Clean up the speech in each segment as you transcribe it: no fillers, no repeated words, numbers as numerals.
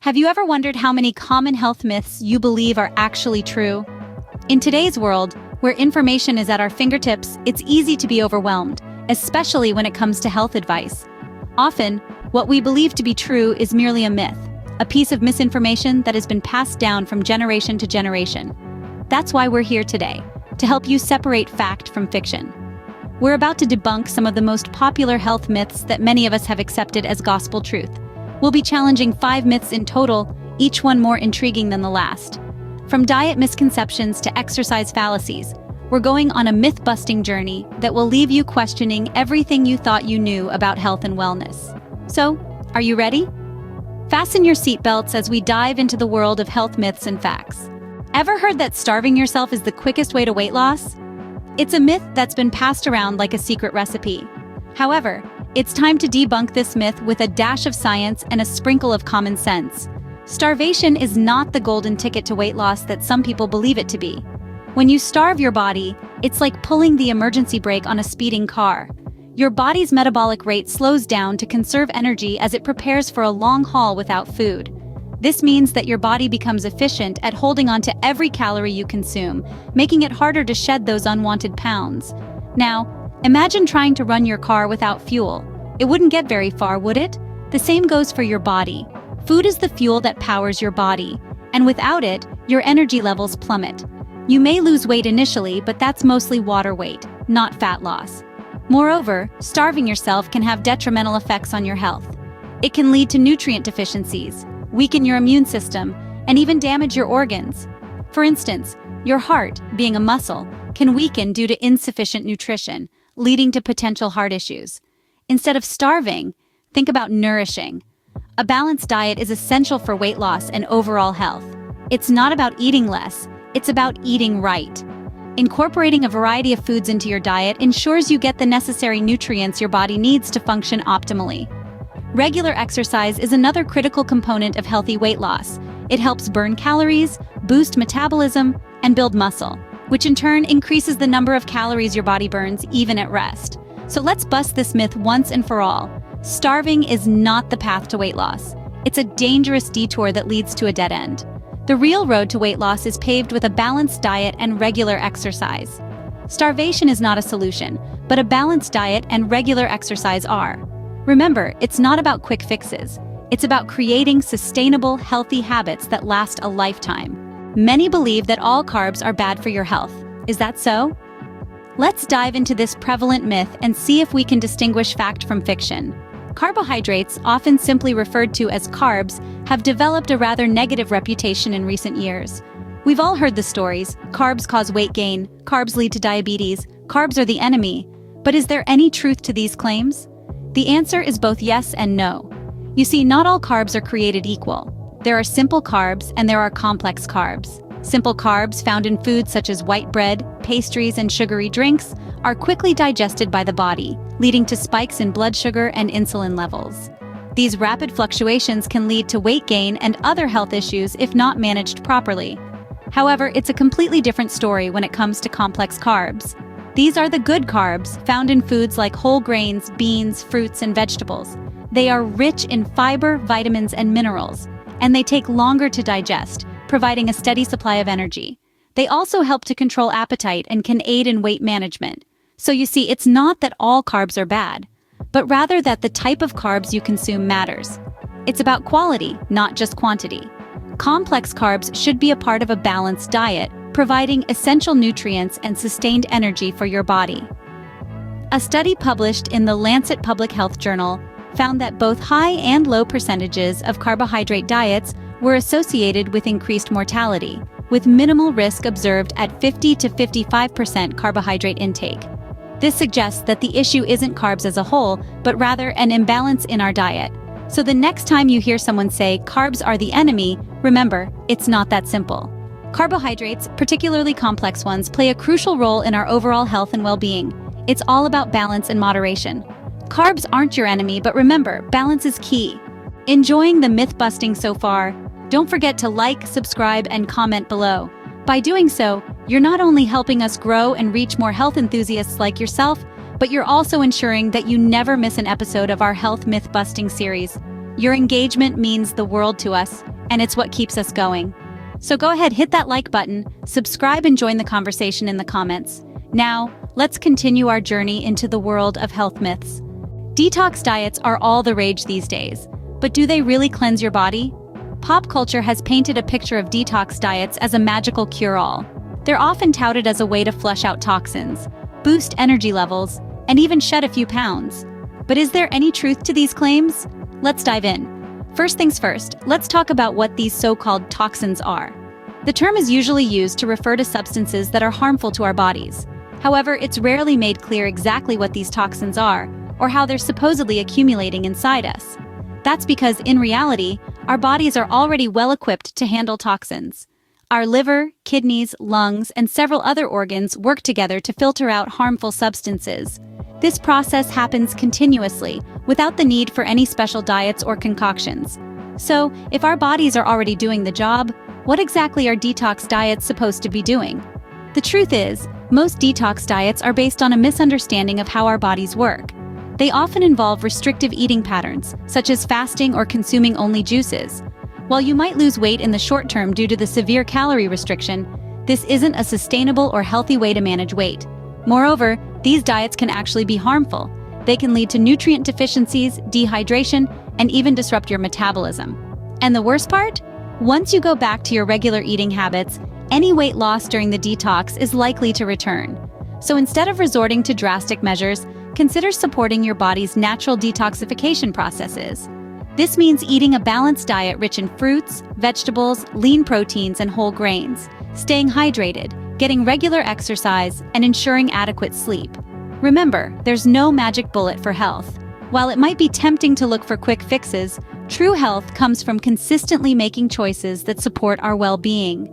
Have you ever wondered how many common health myths you believe are actually true? In today's world, where information is at our fingertips, it's easy to be overwhelmed, especially when it comes to health advice. Often, what we believe to be true is merely a myth, a piece of misinformation that has been passed down from generation to generation. That's why we're here today, to help you separate fact from fiction. We're about to debunk some of the most popular health myths that many of us have accepted as gospel truth. We'll be challenging 5 myths in total, each one more intriguing than the last. From diet misconceptions to exercise fallacies, we're going on a myth-busting journey that will leave you questioning everything you thought you knew about health and wellness. So, are you ready? Fasten your seatbelts as we dive into the world of health myths and facts. Ever heard that starving yourself is the quickest way to weight loss? It's a myth that's been passed around like a secret recipe. However, it's time to debunk this myth with a dash of science and a sprinkle of common sense. Starvation is not the golden ticket to weight loss that some people believe it to be. When you starve your body, it's like pulling the emergency brake on a speeding car. Your body's metabolic rate slows down to conserve energy as it prepares for a long haul without food. This means that your body becomes efficient at holding on to every calorie you consume, making it harder to shed those unwanted pounds. Now, imagine trying to run your car without fuel. It wouldn't get very far, would it? The same goes for your body. Food is the fuel that powers your body, and without it, your energy levels plummet. You may lose weight initially, but that's mostly water weight, not fat loss. Moreover, starving yourself can have detrimental effects on your health. It can lead to nutrient deficiencies, weaken your immune system, and even damage your organs. For instance, your heart, being a muscle, can weaken due to insufficient nutrition, leading to potential heart issues. Instead of starving, think about nourishing. A balanced diet is essential for weight loss and overall health. It's not about eating less, it's about eating right. Incorporating a variety of foods into your diet ensures you get the necessary nutrients your body needs to function optimally. Regular exercise is another critical component of healthy weight loss. It helps burn calories, boost metabolism, and build muscle, which in turn increases the number of calories your body burns even at rest. So let's bust this myth once and for all. Starving is not the path to weight loss. It's a dangerous detour that leads to a dead end. The real road to weight loss is paved with a balanced diet and regular exercise. Starvation is not a solution, but a balanced diet and regular exercise are. Remember, it's not about quick fixes. It's about creating sustainable, healthy habits that last a lifetime. Many believe that all carbs are bad for your health. Is that so? Let's dive into this prevalent myth and see if we can distinguish fact from fiction. Carbohydrates, often simply referred to as carbs, have developed a rather negative reputation in recent years. We've all heard the stories: carbs cause weight gain, carbs lead to diabetes, carbs are the enemy. But is there any truth to these claims? The answer is both yes and no. You see, not all carbs are created equal. There are simple carbs and there are complex carbs. Simple carbs, found in foods such as white bread, pastries, and sugary drinks, are quickly digested by the body, leading to spikes in blood sugar and insulin levels. These rapid fluctuations can lead to weight gain and other health issues if not managed properly. However, it's a completely different story when it comes to complex carbs. These are the good carbs, found in foods like whole grains, beans, fruits, and vegetables. They are rich in fiber, vitamins, and minerals, and they take longer to digest, providing a steady supply of energy. They also help to control appetite and can aid in weight management. So you see, it's not that all carbs are bad, but rather that the type of carbs you consume matters. It's about quality, not just quantity. Complex carbs should be a part of a balanced diet, providing essential nutrients and sustained energy for your body. A study published in the Lancet Public Health Journal found that both high and low percentages of carbohydrate diets were associated with increased mortality, with minimal risk observed at 50 to 55% carbohydrate intake. This suggests that the issue isn't carbs as a whole, but rather an imbalance in our diet. So the next time you hear someone say carbs are the enemy, remember, it's not that simple. Carbohydrates, particularly complex ones, play a crucial role in our overall health and well-being. It's all about balance and moderation. Carbs aren't your enemy, but remember, balance is key. Enjoying the myth-busting so far? Don't forget to like, subscribe, and comment below. By doing so, you're not only helping us grow and reach more health enthusiasts like yourself, but you're also ensuring that you never miss an episode of our Health Myth-Busting series. Your engagement means the world to us. and it's what keeps us going. So go ahead, hit that like button, subscribe, and join the conversation in the comments. Now, let's continue our journey into the world of health myths. Detox diets are all the rage these days, but do they really cleanse your body? Pop culture has painted a picture of detox diets as a magical cure-all. They're often touted as a way to flush out toxins, boost energy levels, and even shed a few pounds. But is there any truth to these claims? Let's dive in. First things first, let's talk about what these so-called toxins are. The term is usually used to refer to substances that are harmful to our bodies. However, it's rarely made clear exactly what these toxins are, or how they're supposedly accumulating inside us. That's because, in reality, our bodies are already well-equipped to handle toxins. Our liver, kidneys, lungs, and several other organs work together to filter out harmful substances. This process happens continuously, without the need for any special diets or concoctions. So, if our bodies are already doing the job, what exactly are detox diets supposed to be doing? The truth is, most detox diets are based on a misunderstanding of how our bodies work. They often involve restrictive eating patterns, such as fasting or consuming only juices. While you might lose weight in the short term due to the severe calorie restriction, this isn't a sustainable or healthy way to manage weight. Moreover, these diets can actually be harmful. They can lead to nutrient deficiencies, dehydration, and even disrupt your metabolism. And the worst part? Once you go back to your regular eating habits, any weight loss during the detox is likely to return. So instead of resorting to drastic measures, consider supporting your body's natural detoxification processes. This means eating a balanced diet rich in fruits, vegetables, lean proteins, and whole grains, staying hydrated, getting regular exercise, and ensuring adequate sleep. Remember, there's no magic bullet for health. While it might be tempting to look for quick fixes, true health comes from consistently making choices that support our well-being.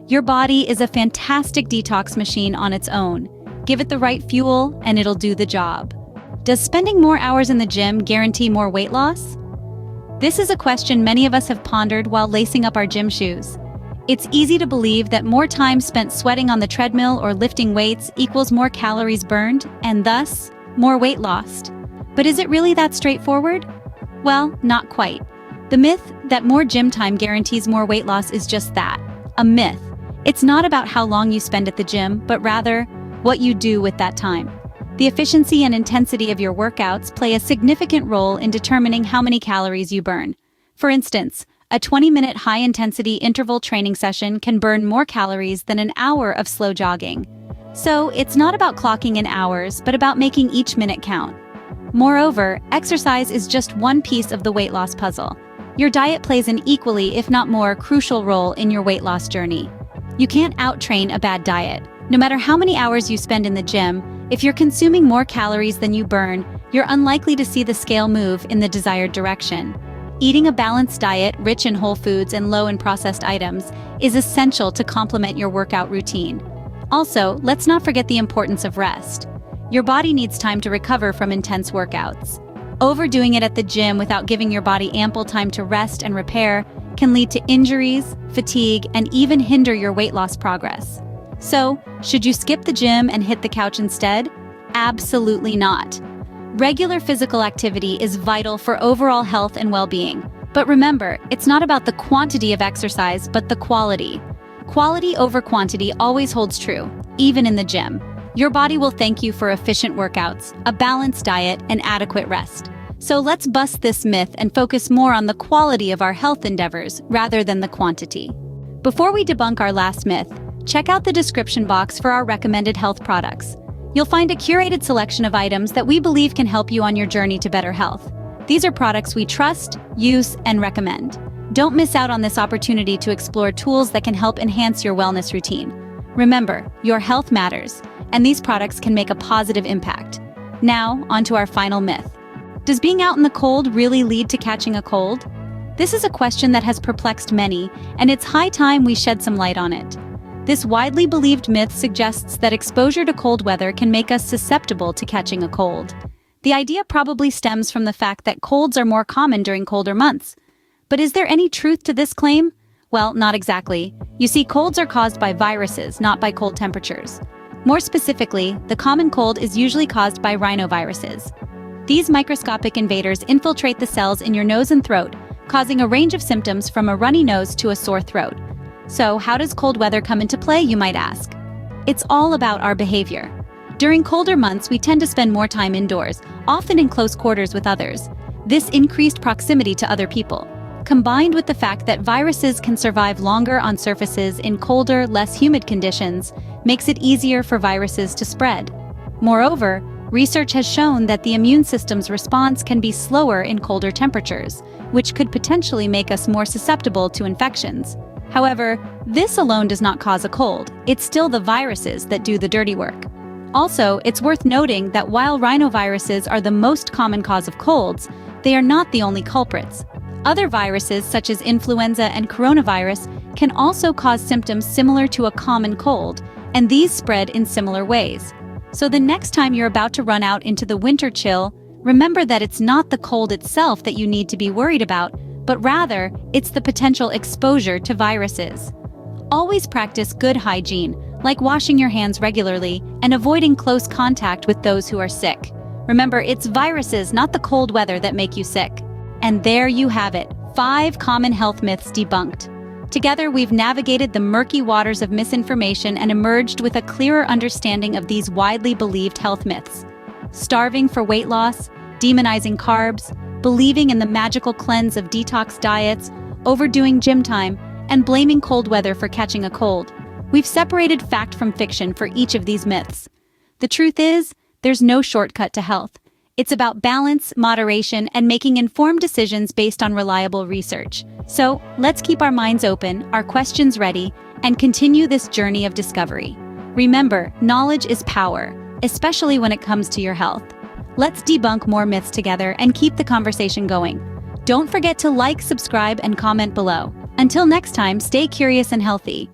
Your body is a fantastic detox machine on its own. Give it the right fuel, and it'll do the job. Does spending more hours in the gym guarantee more weight loss? This is a question many of us have pondered while lacing up our gym shoes. It's easy to believe that more time spent sweating on the treadmill or lifting weights equals more calories burned, and thus, more weight lost. But is it really that straightforward? Well, not quite. The myth that more gym time guarantees more weight loss is just that, a myth. It's not about how long you spend at the gym, but rather, what you do with that time. The efficiency and intensity of your workouts play a significant role in determining how many calories you burn. For instance, a 20-minute high-intensity interval training session can burn more calories than an hour of slow jogging. So, it's not about clocking in hours, but about making each minute count. Moreover, exercise is just one piece of the weight loss puzzle. Your diet plays an equally, if not more, crucial role in your weight loss journey. You can't out-train a bad diet. No matter how many hours you spend in the gym, if you're consuming more calories than you burn, you're unlikely to see the scale move in the desired direction. Eating a balanced diet rich in whole foods and low in processed items is essential to complement your workout routine. Also, let's not forget the importance of rest. Your body needs time to recover from intense workouts. Overdoing it at the gym without giving your body ample time to rest and repair can lead to injuries, fatigue, and even hinder your weight loss progress. So, should you skip the gym and hit the couch instead? Absolutely not. Regular physical activity is vital for overall health and well-being. But remember, it's not about the quantity of exercise, but the quality. Quality over quantity always holds true, even in the gym. Your body will thank you for efficient workouts, a balanced diet, and adequate rest. So let's bust this myth and focus more on the quality of our health endeavors rather than the quantity. Before we debunk our last myth, check out the description box for our recommended health products. You'll find a curated selection of items that we believe can help you on your journey to better health. These are products we trust, use, and recommend. Don't miss out on this opportunity to explore tools that can help enhance your wellness routine. Remember, your health matters, and these products can make a positive impact. Now, onto our final myth. Does being out in the cold really lead to catching a cold? This is a question that has perplexed many, and it's high time we shed some light on it. This widely believed myth suggests that exposure to cold weather can make us susceptible to catching a cold. The idea probably stems from the fact that colds are more common during colder months. But is there any truth to this claim? Well, not exactly. You see, colds are caused by viruses, not by cold temperatures. More specifically, the common cold is usually caused by rhinoviruses. These microscopic invaders infiltrate the cells in your nose and throat, causing a range of symptoms from a runny nose to a sore throat. So, how does cold weather come into play, you might ask? It's all about our behavior. During colder months, we tend to spend more time indoors, often in close quarters with others. This increased proximity to other people, combined with the fact that viruses can survive longer on surfaces in colder, less humid conditions, makes it easier for viruses to spread. Moreover, research has shown that the immune system's response can be slower in colder temperatures, which could potentially make us more susceptible to infections. However, this alone does not cause a cold. It's still the viruses that do the dirty work. Also, it's worth noting that while rhinoviruses are the most common cause of colds, they are not the only culprits. Other viruses, such as influenza and coronavirus, can also cause symptoms similar to a common cold, and these spread in similar ways. So the next time you're about to run out into the winter chill, remember that it's not the cold itself that you need to be worried about, but rather, it's the potential exposure to viruses. Always practice good hygiene, like washing your hands regularly and avoiding close contact with those who are sick. Remember, it's viruses, not the cold weather, that make you sick. And there you have it, 5 common health myths debunked. Together, we've navigated the murky waters of misinformation and emerged with a clearer understanding of these widely believed health myths. Starving for weight loss, demonizing carbs, believing in the magical cleanse of detox diets, overdoing gym time, and blaming cold weather for catching a cold. We've separated fact from fiction for each of these myths. The truth is, there's no shortcut to health. It's about balance, moderation, and making informed decisions based on reliable research. So, let's keep our minds open, our questions ready, and continue this journey of discovery. Remember, knowledge is power, especially when it comes to your health. Let's debunk more myths together and keep the conversation going. Don't forget to like, subscribe, and comment below. Until next time, stay curious and healthy.